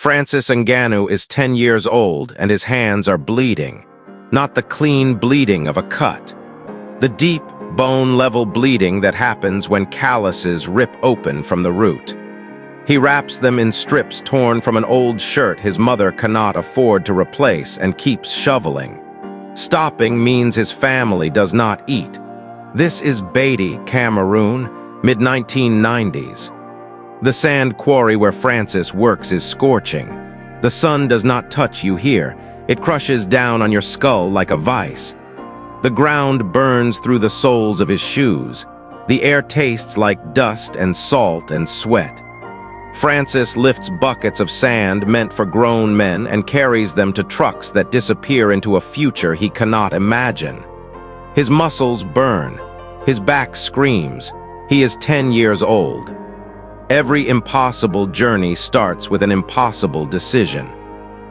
Francis Ngannou is 10 years old and his hands are bleeding. Not the clean bleeding of a cut. The deep, bone-level bleeding that happens when calluses rip open from the root. He wraps them in strips torn from an old shirt his mother cannot afford to replace and keeps shoveling. Stopping means his family does not eat. This is Beatty, Cameroon, mid-1990s. The sand quarry where Francis works is scorching. The sun does not touch you here. It crushes down on your skull like a vice. The ground burns through the soles of his shoes. The air tastes like dust and salt and sweat. Francis lifts buckets of sand meant for grown men and carries them to trucks that disappear into a future he cannot imagine. His muscles burn. His back screams. He is 10 years old. Every impossible journey starts with an impossible decision.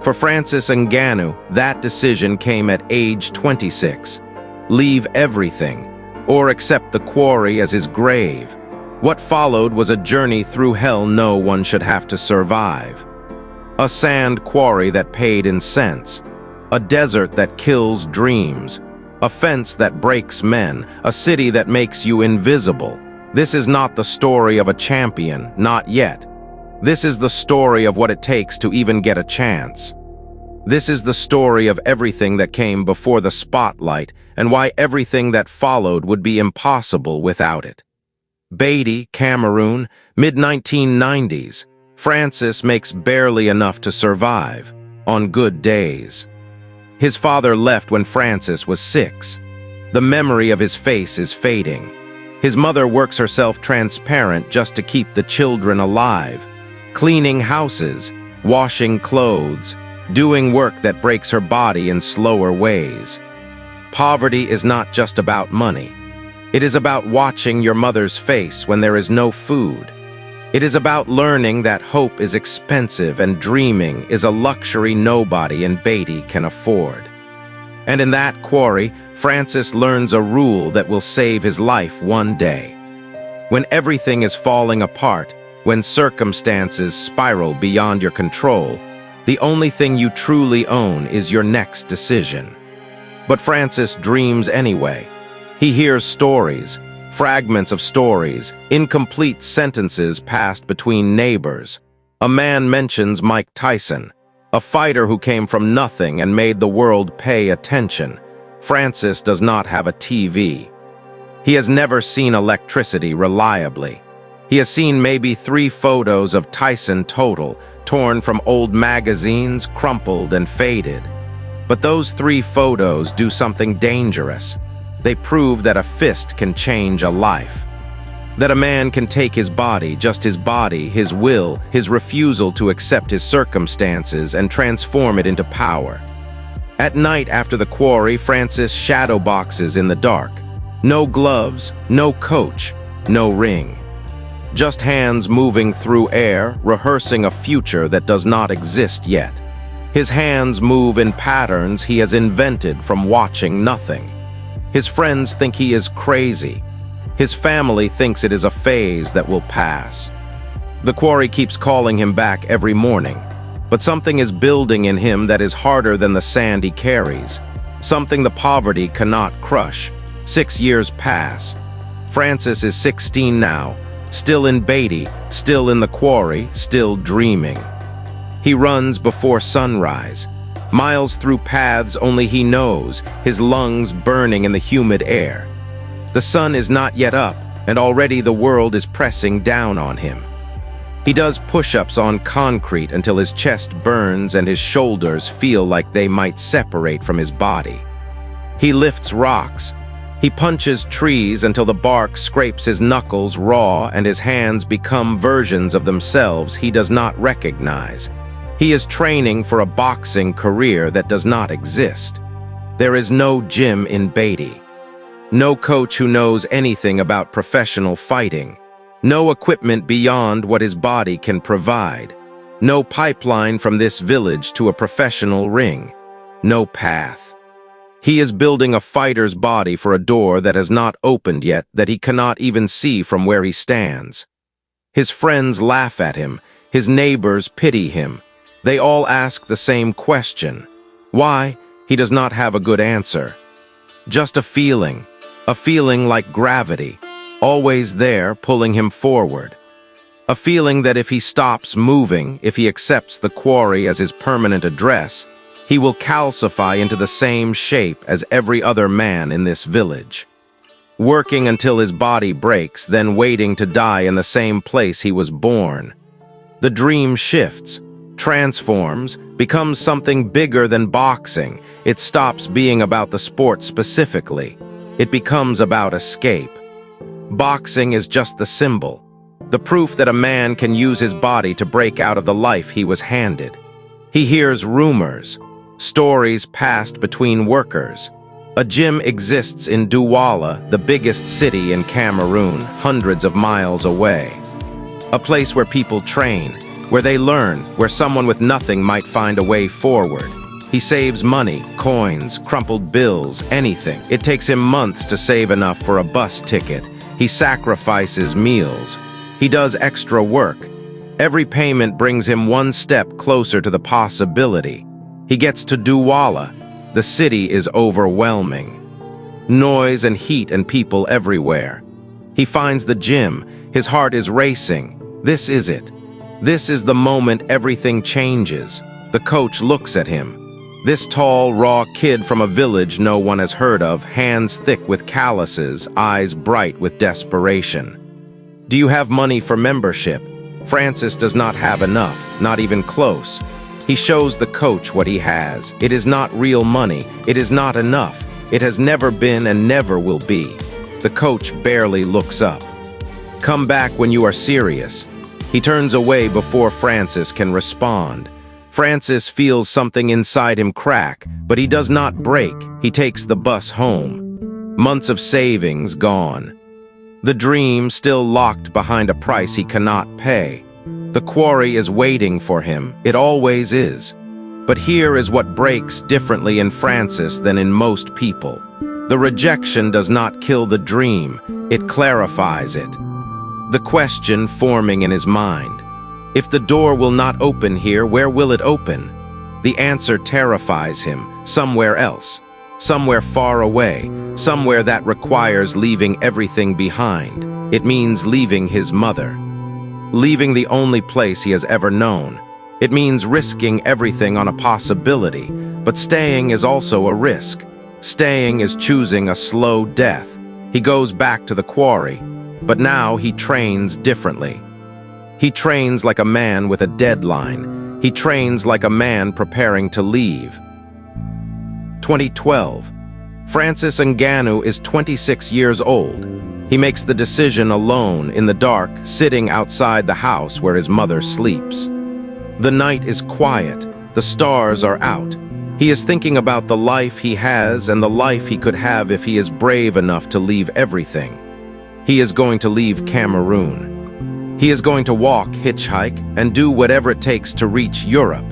For Francis Ngannou, that decision came at age 26. Leave everything, or accept the quarry as his grave. What followed was a journey through hell no one should have to survive. A sand quarry that paid in cents. A desert that kills dreams. A fence that breaks men. A city that makes you invisible. This is not the story of a champion, not yet. This is the story of what it takes to even get a chance. This is the story of everything that came before the spotlight and why everything that followed would be impossible without it. Beatty, Cameroon, mid-1990s. Francis makes barely enough to survive, on good days. His father left when Francis was 6. The memory of his face is fading. His mother works herself transparent just to keep the children alive, cleaning houses, washing clothes, doing work that breaks her body in slower ways. Poverty is not just about money. It is about watching your mother's face when there is no food. It is about learning that hope is expensive and dreaming is a luxury nobody in Beatty can afford. And in that quarry, Francis learns a rule that will save his life one day. When everything is falling apart, when circumstances spiral beyond your control, the only thing you truly own is your next decision. But Francis dreams anyway. He hears stories, fragments of stories, incomplete sentences passed between neighbors. A man mentions Mike Tyson, a fighter who came from nothing and made the world pay attention. Francis does not have a TV. He has never seen electricity reliably. He has seen maybe 3 photos of Tyson total, torn from old magazines, crumpled and faded. But those 3 photos do something dangerous. They prove that a fist can change a life. That a man can take his body, just his body, his will, his refusal to accept his circumstances, and transform it into power. At night after the quarry, Francis shadow boxes in the dark. No gloves, no coach, no ring. Just hands moving through air, rehearsing a future that does not exist yet. His hands move in patterns he has invented from watching nothing. His friends think he is crazy. His family thinks it is a phase that will pass. The quarry keeps calling him back every morning, but something is building in him that is harder than the sand he carries, something the poverty cannot crush. 6 years pass. Francis is 16 now, still in Beatty, still in the quarry, still dreaming. He runs before sunrise, miles through paths only he knows, his lungs burning in the humid air. The sun is not yet up, and already the world is pressing down on him. He does push-ups on concrete until his chest burns and his shoulders feel like they might separate from his body. He lifts rocks. He punches trees until the bark scrapes his knuckles raw and his hands become versions of themselves he does not recognize. He is training for a boxing career that does not exist. There is no gym in Beatty. No coach who knows anything about professional fighting. No equipment beyond what his body can provide. No pipeline from this village to a professional ring. No path. He is building a fighter's body for a door that has not opened yet, that he cannot even see from where he stands. His friends laugh at him. His neighbors pity him. They all ask the same question. Why? He does not have a good answer. Just a feeling like gravity, always there pulling him forward. A feeling that if he stops moving, if he accepts the quarry as his permanent address, he will calcify into the same shape as every other man in this village. Working until his body breaks, then waiting to die in the same place he was born. The dream shifts, transforms, becomes something bigger than boxing. It stops being about the sport specifically. It becomes about escape. Boxing is just the symbol, the proof that a man can use his body to break out of the life he was handed. He hears rumors, stories passed between workers. A gym exists in Douala, the biggest city in Cameroon, hundreds of miles away. A place where people train, where they learn, where someone with nothing might find a way forward. He saves money, coins, crumpled bills, anything. It takes him months to save enough for a bus ticket. He sacrifices meals. He does extra work. Every payment brings him one step closer to the possibility. He gets to Douala. The city is overwhelming. Noise and heat and people everywhere. He finds the gym. His heart is racing. This is it. This is the moment everything changes. The coach looks at him. This tall, raw kid from a village no one has heard of, hands thick with calluses, eyes bright with desperation. Do you have money for membership? Francis does not have enough, not even close. He shows the coach what he has. It is not real money. It is not enough. It has never been and never will be. The coach barely looks up. Come back when you are serious. He turns away before Francis can respond. Francis feels something inside him crack, but he does not break. He takes the bus home. Months of savings gone. The dream still locked behind a price he cannot pay. The quarry is waiting for him. It always is. But here is what breaks differently in Francis than in most people. The rejection does not kill the dream. It clarifies it. The question forming in his mind. If the door will not open here, where will it open? The answer terrifies him. Somewhere else. Somewhere far away. Somewhere that requires leaving everything behind. It means leaving his mother. Leaving the only place he has ever known. It means risking everything on a possibility, but staying is also a risk. Staying is choosing a slow death. He goes back to the quarry, but now he trains differently. He trains like a man with a deadline. He trains like a man preparing to leave. 2012. Francis Ngannou is 26 years old. He makes the decision alone, in the dark, sitting outside the house where his mother sleeps. The night is quiet. The stars are out. He is thinking about the life he has and the life he could have if he is brave enough to leave everything. He is going to leave Cameroon. He is going to walk, hitchhike, and do whatever it takes to reach Europe.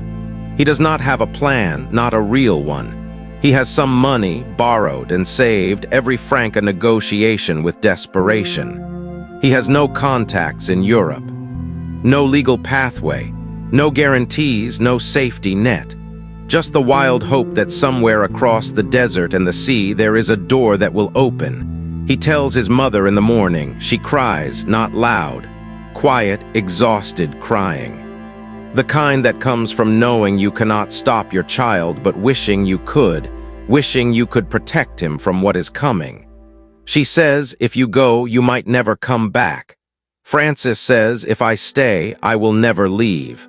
He does not have a plan, not a real one. He has some money, borrowed and saved, every franc a negotiation with desperation. He has no contacts in Europe. No legal pathway. No guarantees, no safety net. Just the wild hope that somewhere across the desert and the sea there is a door that will open. He tells his mother in the morning. She cries, not loud. Quiet, exhausted crying. The kind that comes from knowing you cannot stop your child but wishing you could protect him from what is coming. She says, if you go, you might never come back. Francis says, if I stay, I will never leave.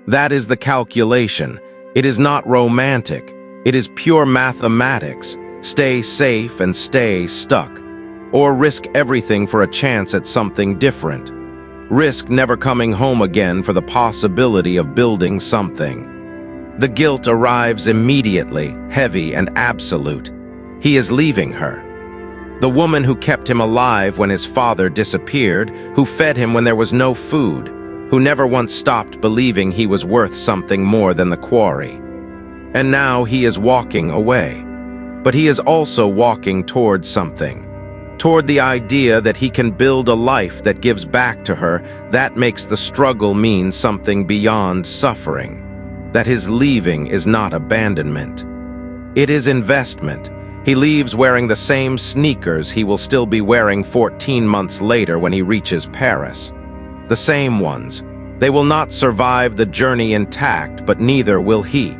That is the calculation. It is not romantic. It is pure mathematics. Stay safe and stay stuck. Or risk everything for a chance at something different. Risk never coming home again for the possibility of building something. The guilt arrives immediately, heavy and absolute. He is leaving her. The woman who kept him alive when his father disappeared, who fed him when there was no food, who never once stopped believing he was worth something more than the quarry. And now he is walking away. But he is also walking towards something. Toward the idea that he can build a life that gives back to her, that makes the struggle mean something beyond suffering. that his leaving is not abandonment. It is investment. He leaves wearing the same sneakers he will still be wearing 14 months later when he reaches Paris. The same ones. They will not survive the journey intact, but neither will he.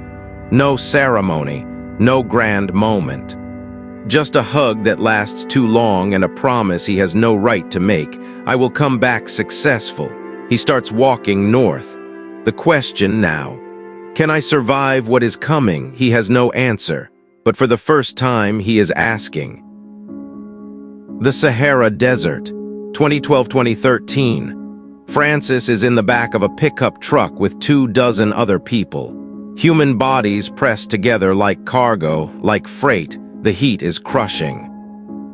No ceremony, no grand moment. Just a hug that lasts too long and a promise he has no right to make. I will come back successful. He starts walking north. The question now, can I survive what is coming? He has no answer, but for the first time he is asking. The Sahara Desert, 2012-2013. Francis is in the back of a pickup truck with 24 other people. Human bodies pressed together like cargo, like freight. The heat is crushing.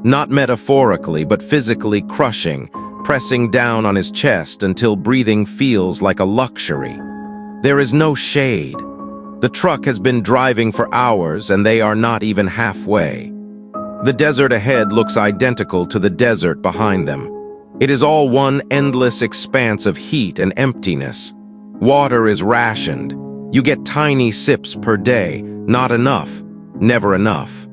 Not metaphorically, but physically crushing, pressing down on his chest until breathing feels like a luxury. There is no shade. The truck has been driving for hours and they are not even halfway. The desert ahead looks identical to the desert behind them. It is all one endless expanse of heat and emptiness. Water is rationed. You get tiny sips per day. Not enough. Never enough.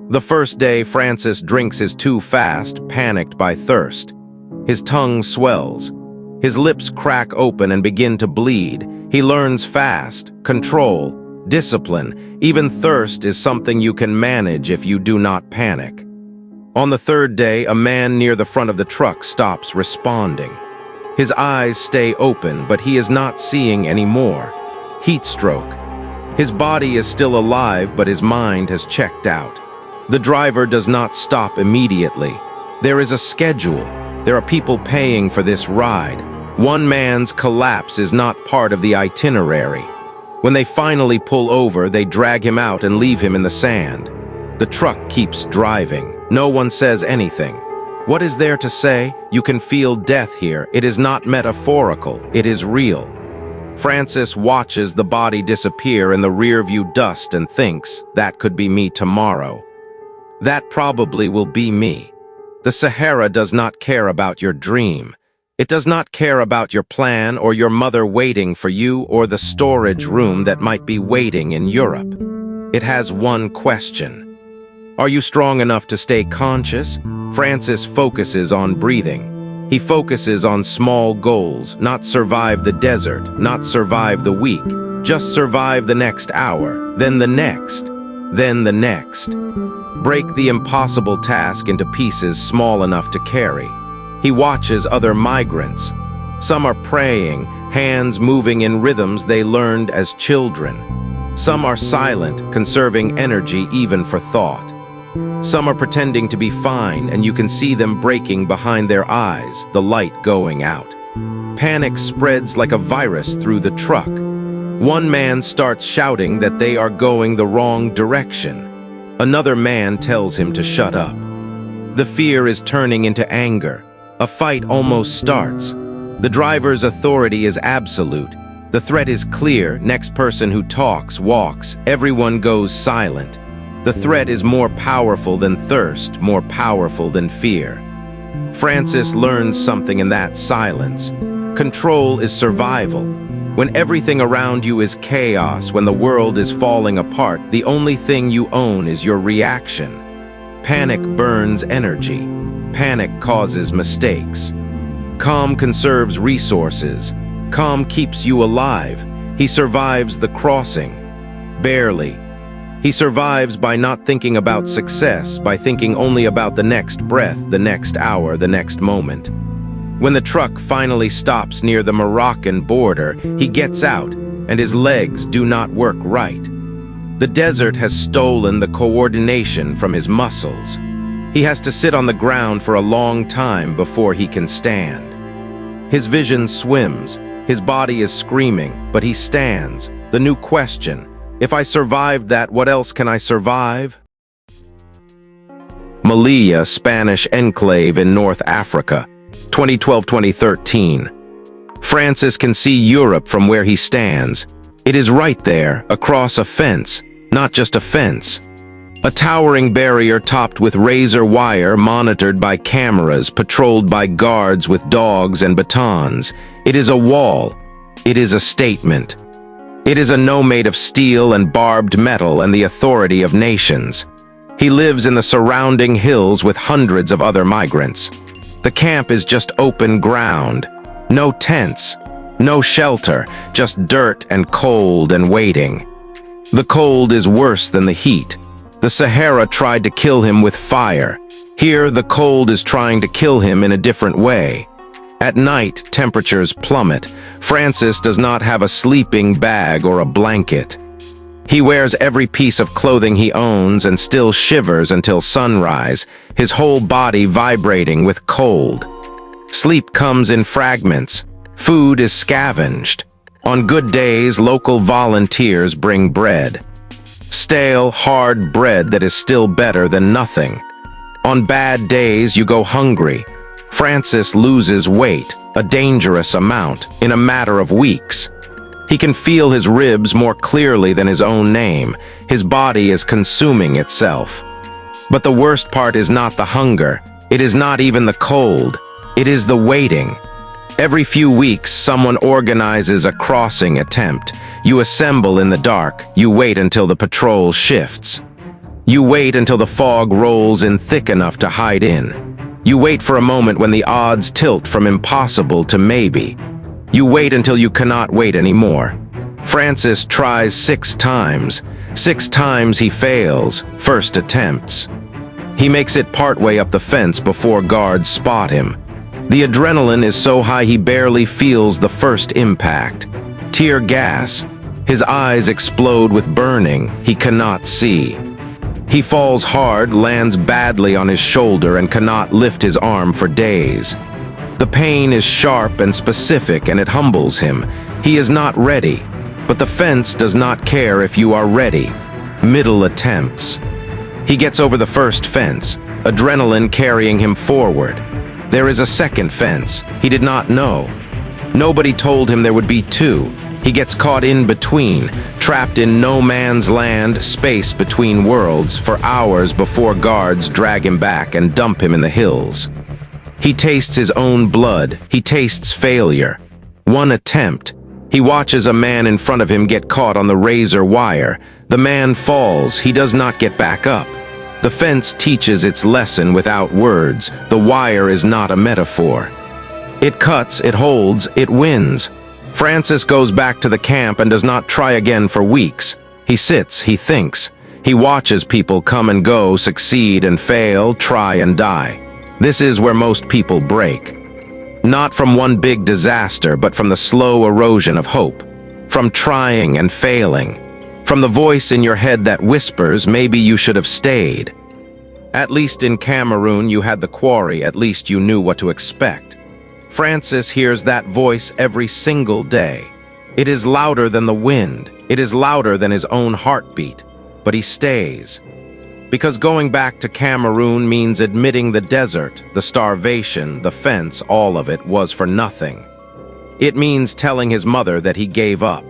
The first day, Francis drinks his too fast, panicked by thirst. His tongue swells. His lips crack open and begin to bleed. He learns fast, control, discipline. Even thirst is something you can manage if you do not panic. On the third day, a man near the front of the truck stops responding. His eyes stay open, but he is not seeing anymore. Heat stroke. His body is still alive, but his mind has checked out. The driver does not stop immediately. There is a schedule. There are people paying for this ride. One man's collapse is not part of the itinerary. When they finally pull over, they drag him out and leave him in the sand. The truck keeps driving. No one says anything. What is there to say? You can feel death here. It is not metaphorical. It is real. Francis watches the body disappear in the rearview dust and thinks, that could be me tomorrow. That probably will be me. The Sahara does not care about your dream. It does not care about your plan or your mother waiting for you or the storage room that might be waiting in Europe. It has one question. Are you strong enough to stay conscious? Francis focuses on breathing. He focuses on small goals, not survive the desert, not survive the week, just survive the next hour, then the next, then the next. Break the impossible task into pieces small enough to carry. He watches other migrants. Some are praying, hands moving in rhythms they learned as children. Some are silent, conserving energy even for thought. Some are pretending to be fine, and you can see them breaking behind their eyes, the light going out. Panic spreads like a virus through the truck. One man starts shouting that they are going the wrong direction. Another man tells him to shut up. The fear is turning into anger. A fight almost starts. The driver's authority is absolute. The threat is clear. Next person who talks, walks. Everyone goes silent. The threat is more powerful than thirst, more powerful than fear. Francis learns something in that silence. Control is survival. When everything around you is chaos, when the world is falling apart, the only thing you own is your reaction. Panic burns energy. Panic causes mistakes. Calm conserves resources. Calm keeps you alive. He survives the crossing. Barely. He survives by not thinking about success, by thinking only about the next breath, the next hour, the next moment. When the truck finally stops near the Moroccan border, he gets out, and his legs do not work right. The desert has stolen the coordination from his muscles. He has to sit on the ground for a long time before he can stand. His vision swims, his body is screaming, but he stands. The new question: if I survived that, what else can I survive? Melilla, Spanish enclave in North Africa, 2012-2013. Francis can see Europe from where he stands. It is right there, across a fence, not just a fence. A towering barrier topped with razor wire, monitored by cameras, patrolled by guards with dogs and batons. It is a wall. It is a statement. It is a no made of steel and barbed metal and the authority of nations. He lives in the surrounding hills with hundreds of other migrants. The camp is just open ground. No tents, no shelter, just dirt and cold and waiting. The cold is worse than the heat. The Sahara tried to kill him with fire. Here, the cold is trying to kill him in a different way. At night, temperatures plummet. Francis does not have a sleeping bag or a blanket. He wears every piece of clothing he owns and still shivers until sunrise, his whole body vibrating with cold. Sleep comes in fragments. Food is scavenged. On good days, local volunteers bring bread. Stale, hard bread that is still better than nothing. On bad days, you go hungry. Francis loses weight, a dangerous amount, in a matter of weeks. He can feel his ribs more clearly than his own name. His body is consuming itself. But the worst part is not the hunger. It is not even the cold. It is the waiting. Every few weeks, someone organizes a crossing attempt. You assemble in the dark. You wait until the patrol shifts. You wait until the fog rolls in thick enough to hide in. You wait for a moment when the odds tilt from impossible to maybe. You wait until you cannot wait anymore. Francis tries 6 times. 6 times he fails, first attempts. He makes it partway up the fence before guards spot him. The adrenaline is so high he barely feels the first impact. Tear gas. His eyes explode with burning. He cannot see. He falls hard, lands badly on his shoulder, and cannot lift his arm for days. The pain is sharp and specific, and it humbles him. He is not ready, but the fence does not care if you are ready. Middle attempts. He gets over the first fence, adrenaline carrying him forward. There is a second fence. He did not know. Nobody told him there would be 2. He gets caught in between, trapped in no man's land, space between worlds, for hours before guards drag him back and dump him in the hills. He tastes his own blood. He tastes failure. One attempt. He watches a man in front of him get caught on the razor wire. The man falls. He does not get back up. The fence teaches its lesson without words. The wire is not a metaphor. It cuts, it holds, it wins. Francis goes back to the camp and does not try again for weeks. He sits, he thinks. He watches people come and go, succeed and fail, try and die. This is where most people break. Not from one big disaster, but from the slow erosion of hope. From trying and failing. From the voice in your head that whispers, maybe you should have stayed. At least in Cameroon you had the quarry, at least you knew what to expect. Francis hears that voice every single day. It is louder than the wind. It is louder than his own heartbeat. But he stays. Because going back to Cameroon means admitting the desert, the starvation, the fence, all of it was for nothing. It means telling his mother that he gave up.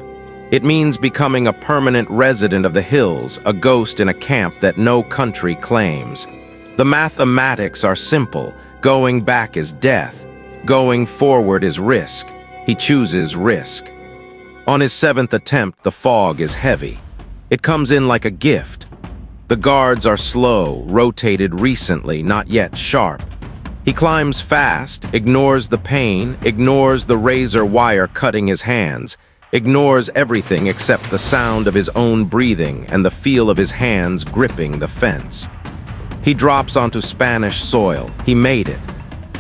It means becoming a permanent resident of the hills, a ghost in a camp that no country claims. The mathematics are simple. Going back is death. Going forward is risk. He chooses risk. On his 7th attempt, the fog is heavy. It comes in like a gift. The guards are slow, rotated recently, not yet sharp. He climbs fast, ignores the pain, ignores the razor wire cutting his hands, ignores everything except the sound of his own breathing and the feel of his hands gripping the fence. He drops onto Spanish soil. He made it.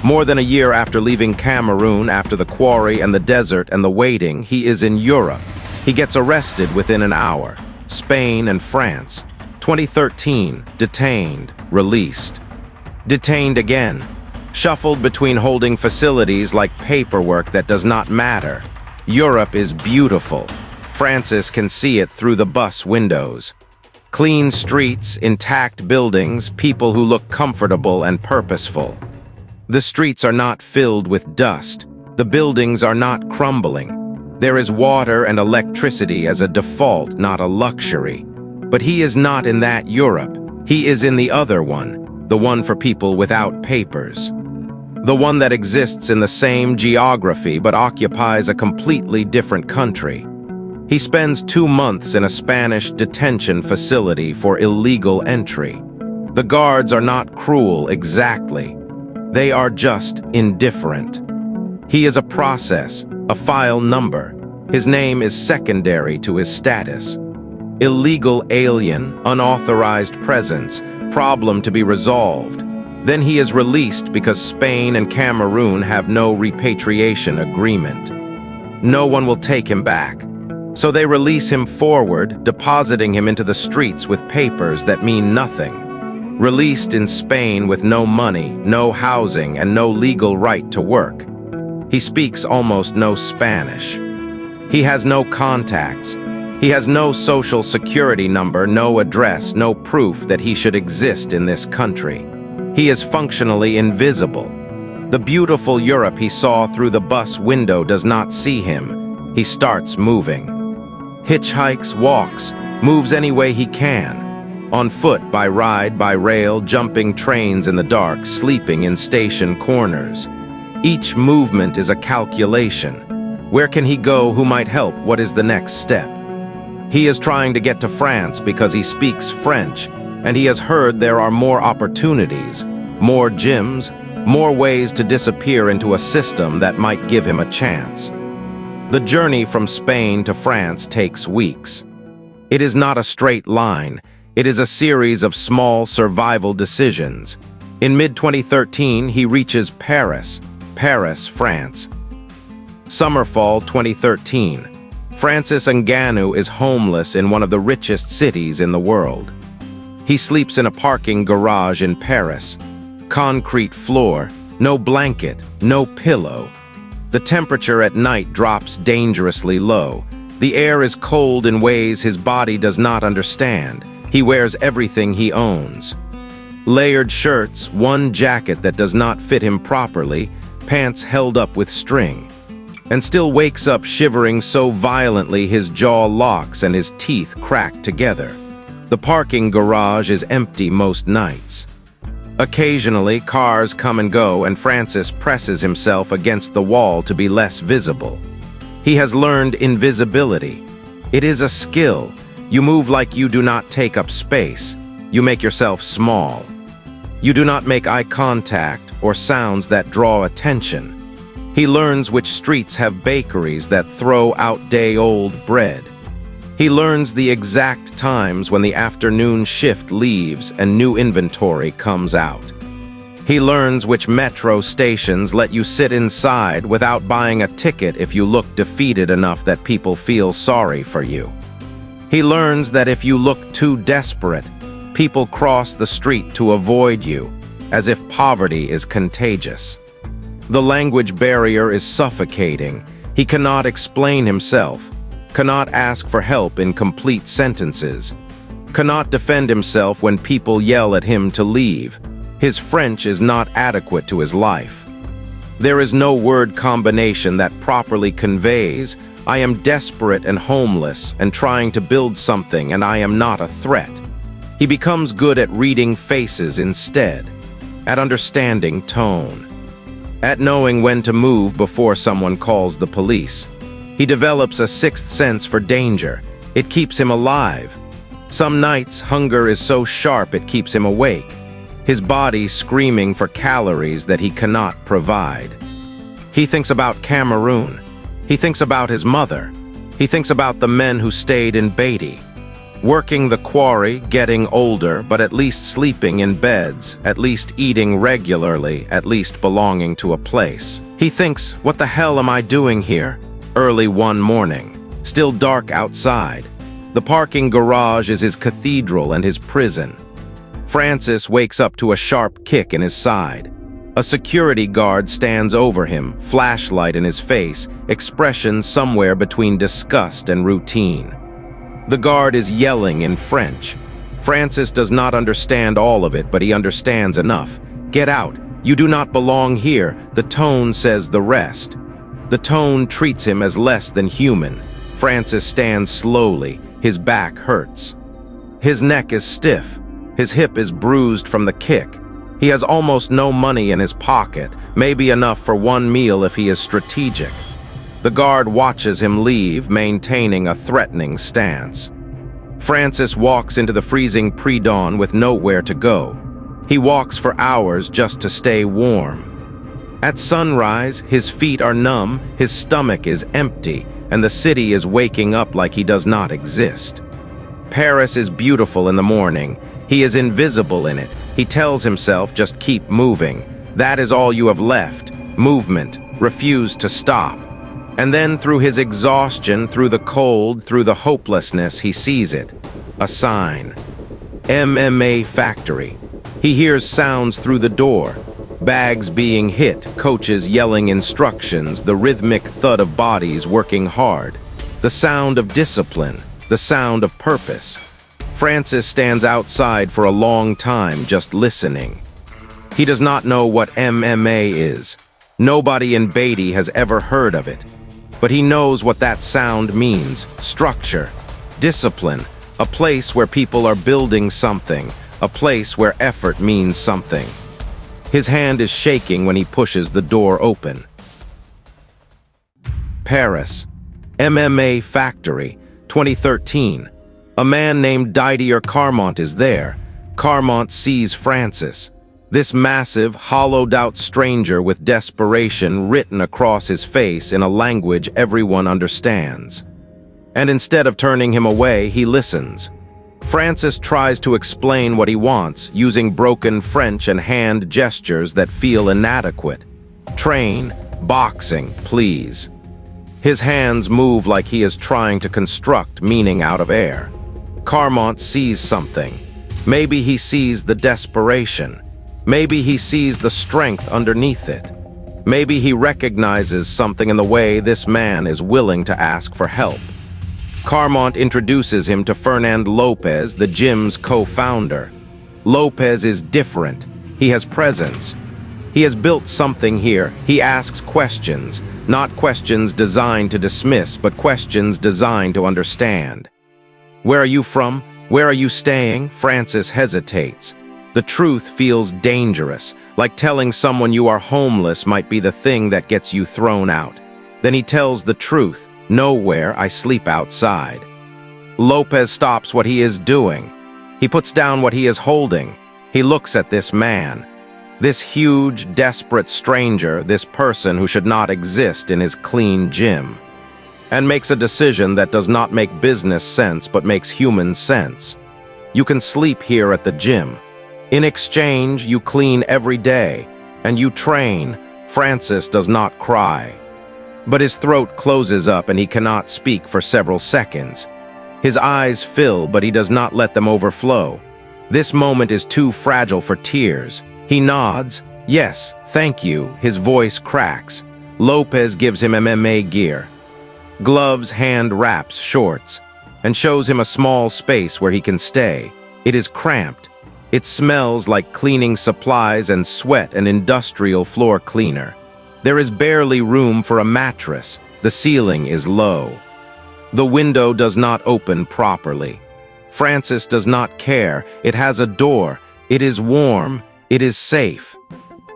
More than a year after leaving Cameroon, after the quarry and the desert and the waiting, he is in Europe. He gets arrested within an hour. Spain and France. 2013, detained, released. Detained again. Shuffled between holding facilities like paperwork that does not matter. Europe is beautiful. Francis can see it through the bus windows. Clean streets, intact buildings, people who look comfortable and purposeful. The streets are not filled with dust. The buildings are not crumbling. There is water and electricity as a default, not a luxury. But he is not in that Europe. He is in the other one, the one for people without papers. The one that exists in the same geography but occupies a completely different country. He spends 2 months in a Spanish detention facility for illegal entry. The guards are not cruel exactly. They are just indifferent. He is a process, a file number. His name is secondary to his status. Illegal alien, unauthorized presence, problem to be resolved. Then he is released because Spain and Cameroon have no repatriation agreement. No one will take him back. So they release him forward, depositing him into the streets with papers that mean nothing. Released in Spain with no money, no housing, and no legal right to work. He speaks almost no Spanish. He has no contacts. He has no social security number, no address, no proof that he should exist in this country. He is functionally invisible. The beautiful Europe he saw through the bus window does not see him. He starts moving. Hitchhikes, walks, moves any way he can. On foot, by ride, by rail, jumping trains in the dark, sleeping in station corners. Each movement is a calculation. Where can he go? Who might help? What is the next step? He is trying to get to France because he speaks French, and he has heard there are more opportunities, more gyms, more ways to disappear into a system that might give him a chance. The journey from Spain to France takes weeks. It is not a straight line. It is a series of small survival decisions. In mid-2013, he reaches Paris, France. Summerfall 2013. Francis Ngannou is homeless in one of the richest cities in the world. He sleeps in a parking garage in Paris. Concrete floor, no blanket, no pillow. The temperature at night drops dangerously low. The air is cold in ways his body does not understand. He wears everything he owns. Layered shirts, one jacket that does not fit him properly, pants held up with string. And still wakes up shivering so violently his jaw locks and his teeth crack together. The parking garage is empty most nights. Occasionally, cars come and go, and Francis presses himself against the wall to be less visible. He has learned invisibility. It is a skill. You move like you do not take up space. You make yourself small. You do not make eye contact or sounds that draw attention. He learns which streets have bakeries that throw out day-old bread. He learns the exact times when the afternoon shift leaves and new inventory comes out. He learns which metro stations let you sit inside without buying a ticket if you look defeated enough that people feel sorry for you. He learns that if you look too desperate, people cross the street to avoid you, as if poverty is contagious. The language barrier is suffocating. He cannot explain himself, cannot ask for help in complete sentences, cannot defend himself when people yell at him to leave. His French is not adequate to his life. There is no word combination that properly conveys, I am desperate and homeless and trying to build something and I am not a threat. He becomes good at reading faces instead, at understanding tone, at knowing when to move before someone calls the police. He develops a sixth sense for danger. It keeps him alive. Some nights, hunger is so sharp it keeps him awake, his body screaming for calories that he cannot provide. He thinks about Cameroon. He thinks about his mother. He thinks about the men who stayed in Beatty, working the quarry, getting older, but at least sleeping in beds, at least eating regularly, at least belonging to a place. He thinks, what the hell am I doing here? Early one morning, still dark outside. The parking garage is his cathedral and his prison. Francis wakes up to a sharp kick in his side. A security guard stands over him, flashlight in his face, expression somewhere between disgust and routine. The guard is yelling in French. Francis does not understand all of it, but he understands enough. Get out. You do not belong here. The tone says the rest. The tone treats him as less than human. Francis stands slowly. His back hurts. His neck is stiff. His hip is bruised from the kick. He has almost no money in his pocket, maybe enough for one meal if he is strategic. The guard watches him leave, maintaining a threatening stance. Francis walks into the freezing pre-dawn with nowhere to go. He walks for hours just to stay warm. At sunrise, his feet are numb, his stomach is empty, and the city is waking up like he does not exist. Paris is beautiful in the morning. He is invisible in it. He tells himself, just keep moving. That is all you have left. Movement. Refuse to stop. And then through his exhaustion, through the cold, through the hopelessness, he sees it. A sign. MMA Factory. He hears sounds through the door. Bags being hit, coaches yelling instructions, the rhythmic thud of bodies working hard. The sound of discipline, the sound of purpose. Francis stands outside for a long time just listening. He does not know what MMA is. Nobody in Beatty has ever heard of it. But he knows what that sound means. Structure, discipline, a place where people are building something, a place where effort means something. His hand is shaking when he pushes the door open. Paris. MMA Factory, 2013. A man named Didier Carmont is there. Carmont sees Francis. This massive, hollowed-out stranger with desperation written across his face in a language everyone understands. And instead of turning him away, he listens. Francis tries to explain what he wants, using broken French and hand gestures that feel inadequate. Train, boxing, please. His hands move like he is trying to construct meaning out of air. Carmont sees something. Maybe he sees the desperation. Maybe he sees the strength underneath it. Maybe he recognizes something in the way this man is willing to ask for help. Carmont introduces him to Fernand Lopez, the gym's co-founder. Lopez is different. He has presence. He has built something here. He asks questions, not questions designed to dismiss, but questions designed to understand. Where are you from? Where are you staying? Francis hesitates. The truth feels dangerous, like telling someone you are homeless might be the thing that gets you thrown out. Then he tells the truth. Nowhere, I sleep outside. Lopez stops what he is doing. He puts down what he is holding. He looks at this man. This huge, desperate stranger, this person who should not exist in his clean gym. And makes a decision that does not make business sense but makes human sense. You can sleep here at the gym. In exchange, you clean every day. And you train. Francis does not cry. But his throat closes up and he cannot speak for several seconds. His eyes fill, but he does not let them overflow. This moment is too fragile for tears. He nods. Yes, thank you. His voice cracks. Lopez gives him MMA gear. Gloves, hand wraps, shorts, and shows him a small space where he can stay. It is cramped. It smells like cleaning supplies and sweat and industrial floor cleaner. There is barely room for a mattress. The ceiling is low. The window does not open properly. Francis does not care. It has a door. It is warm. It is safe.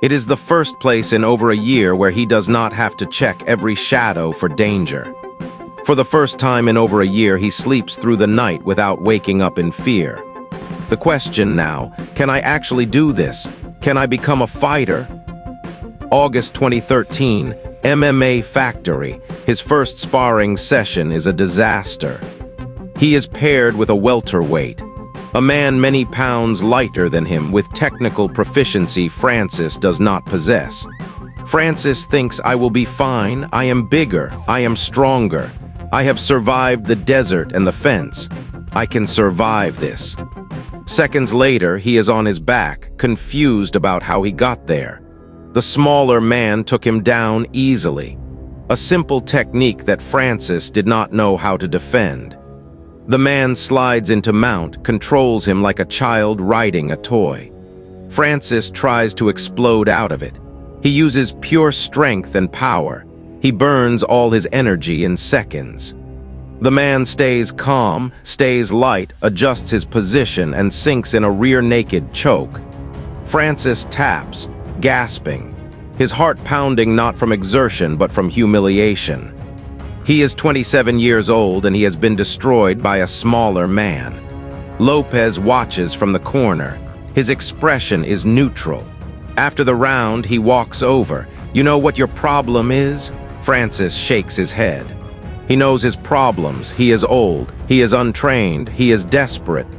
It is the first place in over a year where he does not have to check every shadow for danger. For the first time in over a year, he sleeps through the night without waking up in fear. The question now, can I actually do this? Can I become a fighter? August 2013, MMA Factory. His first sparring session is a disaster. He is paired with a welterweight, a man many pounds lighter than him with technical proficiency Francis does not possess. Francis thinks, I will be fine, I am bigger, I am stronger. I have survived the desert and the fence. I can survive this. Seconds later, he is on his back, confused about how he got there. The smaller man took him down easily. A simple technique that Francis did not know how to defend. The man slides into mount, controls him like a child riding a toy. Francis tries to explode out of it. He uses pure strength and power. He burns all his energy in seconds. The man stays calm, stays light, adjusts his position, and sinks in a rear-naked choke. Francis taps, gasping, his heart pounding not from exertion but from humiliation. He is 27 years old and he has been destroyed by a smaller man. Lopez watches from the corner. His expression is neutral. After the round, he walks over. "You know what your problem is?" Francis shakes his head. He knows his problems. He is old. He is untrained. He is desperate.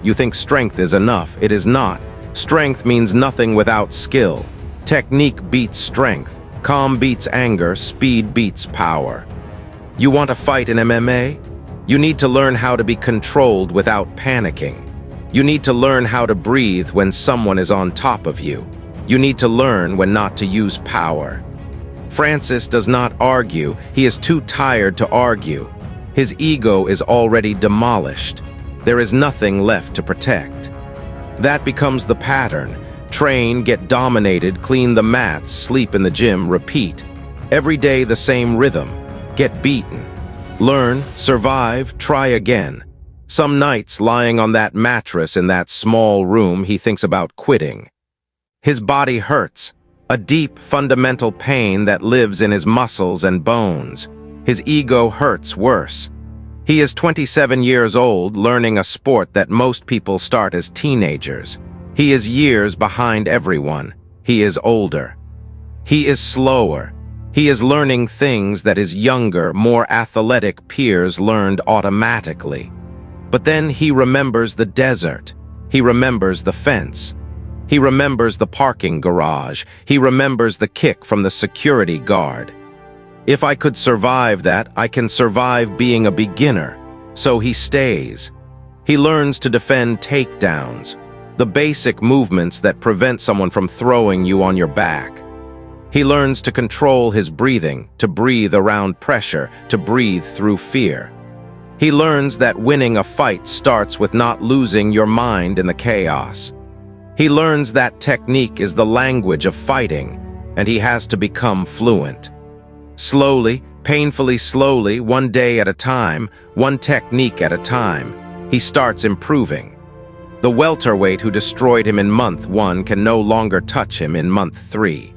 You think strength is enough. It is not. Strength means nothing without skill. Technique beats strength. Calm beats anger. Speed beats power. You want to fight in MMA? You need to learn how to be controlled without panicking. You need to learn how to breathe when someone is on top of you. You need to learn when not to use power. Francis does not argue. He is too tired to argue. His ego is already demolished. There is nothing left to protect. That becomes the pattern. Train, get dominated, clean the mats, sleep in the gym, repeat. Every day the same rhythm. Get beaten. Learn, survive, try again. Some nights, lying on that mattress in that small room, he thinks about quitting. His body hurts. A deep, fundamental pain that lives in his muscles and bones. His ego hurts worse. He is 27 years old, learning a sport that most people start as teenagers. He is years behind everyone. He is older. He is slower. He is learning things that his younger, more athletic peers learned automatically. But then he remembers the desert. He remembers the fence. He remembers the parking garage. He remembers the kick from the security guard. If I could survive that, I can survive being a beginner. So he stays. He learns to defend takedowns, the basic movements that prevent someone from throwing you on your back. He learns to control his breathing, to breathe around pressure, to breathe through fear. He learns that winning a fight starts with not losing your mind in the chaos. He learns that technique is the language of fighting, and he has to become fluent. Slowly, painfully slowly, one day at a time, one technique at a time, he starts improving. The welterweight who destroyed him in month 1 can no longer touch him in month 3.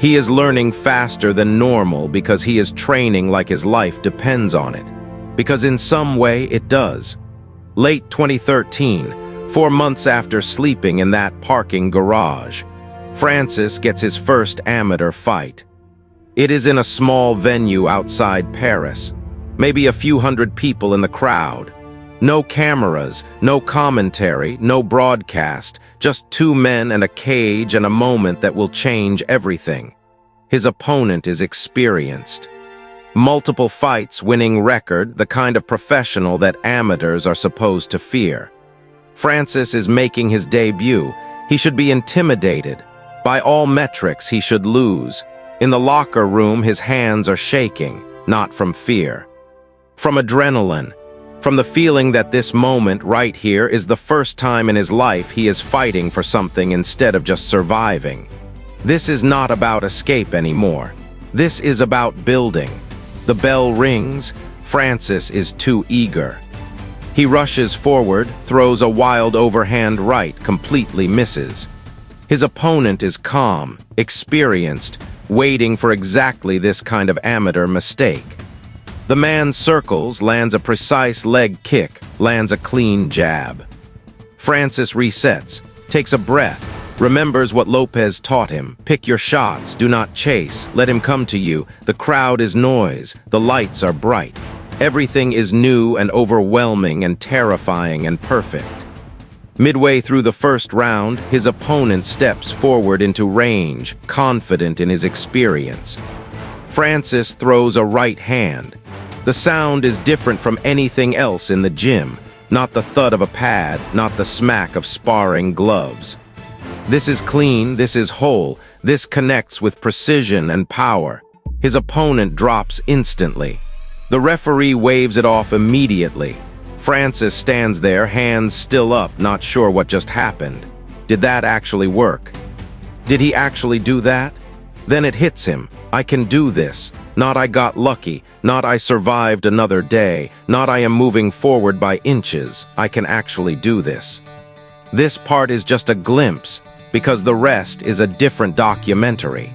He is learning faster than normal because he is training like his life depends on it. Because in some way it does. Late 2013, 4 months after sleeping in that parking garage, Francis gets his first amateur fight. It is in a small venue outside Paris, maybe a few hundred people in the crowd. No cameras, no commentary, no broadcast, just 2 men and a cage and a moment that will change everything. His opponent is experienced. Multiple fights, winning record, the kind of professional that amateurs are supposed to fear. Francis is making his debut. He should be intimidated. By all metrics, he should lose. In the locker room, his hands are shaking, not from fear. From adrenaline. From the feeling that this moment right here is the first time in his life he is fighting for something instead of just surviving. This is not about escape anymore. This is about building. The bell rings. Francis is too eager. He rushes forward, throws a wild overhand right, completely misses. His opponent is calm, experienced, waiting for exactly this kind of amateur mistake. The man circles, lands a precise leg kick, lands a clean jab. Francis resets, takes a breath, remembers what Lopez taught him. Pick your shots, do not chase, let him come to you. The crowd is noise, the lights are bright. Everything is new and overwhelming and terrifying and perfect. Midway through the first round, his opponent steps forward into range, confident in his experience. Francis throws a right hand. The sound is different from anything else in the gym, not the thud of a pad, not the smack of sparring gloves. This is clean, this is whole, this connects with precision and power. His opponent drops instantly. The referee waves it off immediately. Francis stands there, hands still up, not sure what just happened. Did that actually work? Did he actually do that? Then it hits him. I can do this. Not I got lucky. Not I survived another day. Not I am moving forward by inches. I can actually do this. This part is just a glimpse, because the rest is a different documentary.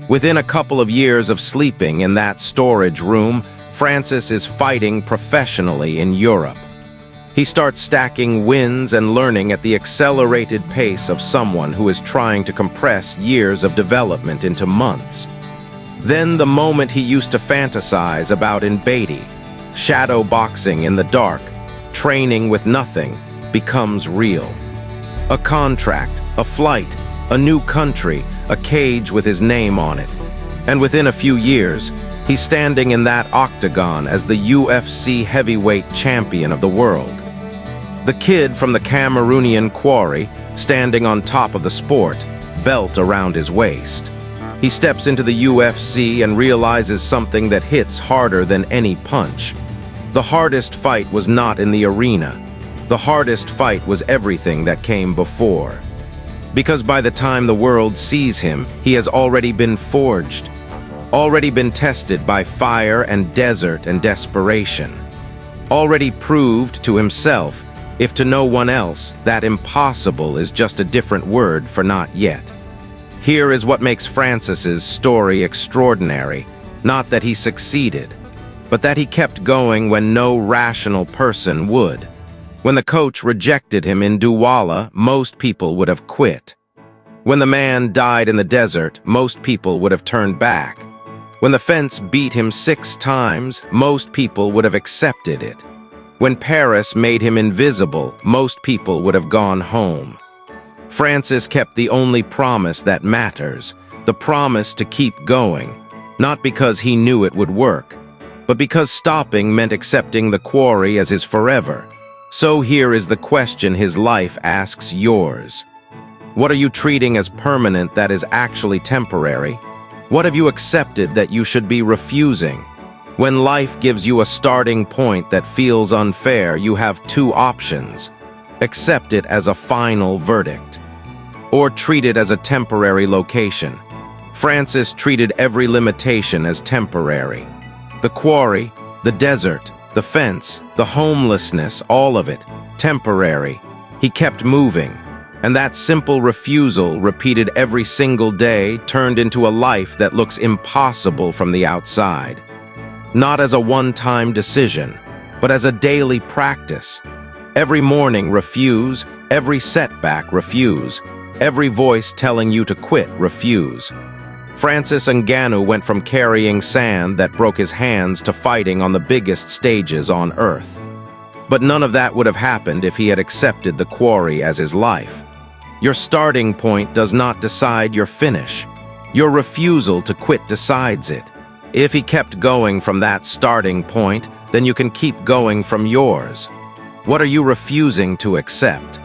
Within a couple of years of sleeping in that storage room, Francis is fighting professionally in Europe. He starts stacking wins and learning at the accelerated pace of someone who is trying to compress years of development into months. Then the moment he used to fantasize about in Beatty, shadow boxing in the dark, training with nothing, becomes real. A contract, a flight, a new country, a cage with his name on it. And within a few years, he's standing in that octagon as the UFC heavyweight champion of the world. The kid from the Cameroonian quarry, standing on top of the sport, belt around his waist. He steps into the UFC and realizes something that hits harder than any punch. The hardest fight was not in the arena. The hardest fight was everything that came before. Because by the time the world sees him, he has already been forged, already been tested by fire and desert and desperation, already proved to himself, if to no one else, that impossible is just a different word for not yet. Here is what makes Francis's story extraordinary, not that he succeeded, but that he kept going when no rational person would. When the coach rejected him in Douala, most people would have quit. When the man died in the desert, most people would have turned back. When the fence beat him 6 times, most people would have accepted it. When Paris made him invisible, most people would have gone home. Francis kept the only promise that matters, the promise to keep going, not because he knew it would work, but because stopping meant accepting the quarry as his forever. So here is the question his life asks yours. What are you treating as permanent that is actually temporary? What have you accepted that you should be refusing? When life gives you a starting point that feels unfair, you have 2 options. Accept it as a final verdict, or treat it as a temporary location. Francis treated every limitation as temporary. The quarry, the desert, the fence, the homelessness, all of it, temporary. He kept moving, and that simple refusal, repeated every single day, turned into a life that looks impossible from the outside. Not as a one-time decision, but as a daily practice. Every morning, refuse. Every setback, refuse. Every voice telling you to quit, refuse. Francis Ngannou went from carrying sand that broke his hands to fighting on the biggest stages on earth. But none of that would have happened if he had accepted the quarry as his life. Your starting point does not decide your finish. Your refusal to quit decides it. If he kept going from that starting point, then you can keep going from yours. What are you refusing to accept?